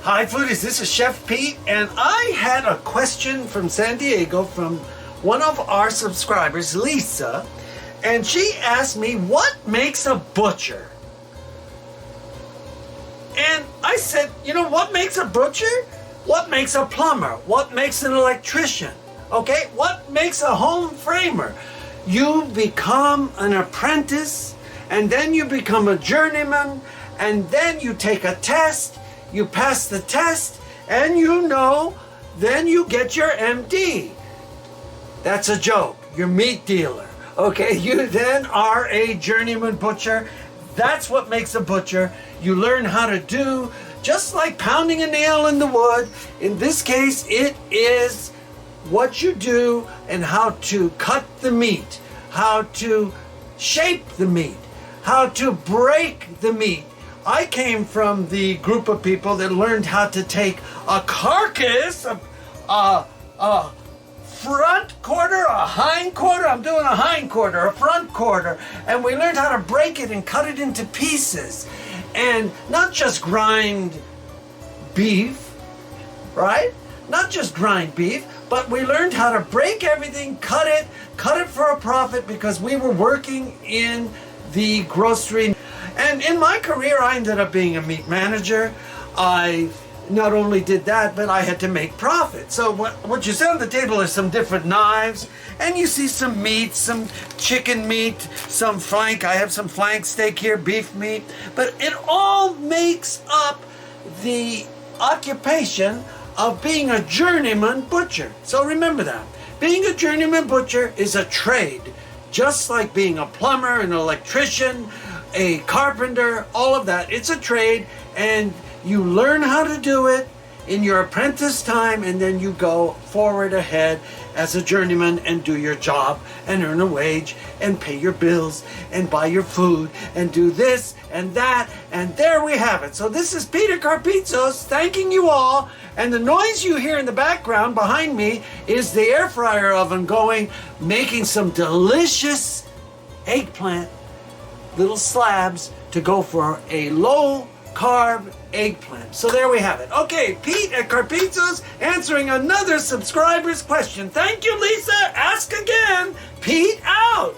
Hi foodies, this is Chef Pete, and I had a question from San Diego from one of our subscribers, Lisa, and she asked me, what makes a butcher? And I said, what makes a butcher? What makes a plumber? What makes an electrician? Okay, what makes a home framer? You become an apprentice, and then you become a journeyman, and then you take a test, you pass the test, and then you get your MD. That's a joke. You're meat dealer. Okay, you then are a journeyman butcher. That's what makes a butcher. You learn how to do, just like pounding a nail in the wood. In this case, it is what you do and how to cut the meat, how to shape the meat, how to break the meat. I came from the group of people that learned how to take a carcass, a front quarter, a hind quarter. I'm doing a hind quarter, a front quarter, and we learned how to break it and cut it into pieces, and not just grind beef, right? Not just grind beef, but we learned how to break everything, cut it for a profit, because we were working in the grocery. And in my career, I ended up being a meat manager. I not only did that, but I had to make profit. So what you see on the table is some different knives, and you see some meat, some chicken meat, some flank. I have some flank steak here, beef meat. But it all makes up the occupation of being a journeyman butcher. So remember that. Being a journeyman butcher is a trade, just like being a plumber, an electrician, a carpenter, all of that. It's a trade, and you learn how to do it in your apprentice time, and then you go forward ahead as a journeyman and do your job and earn a wage and pay your bills and buy your food and do this and that, and there we have it. So this is Peter Carpizos thanking you all, and the noise you hear in the background behind me is the air fryer oven going, making some delicious eggplant, little slabs to go for a low carb eggplant. So there we have it. Okay, Pete at Carpizos answering another subscriber's question. Thank you, Lisa. Ask again. Pete out.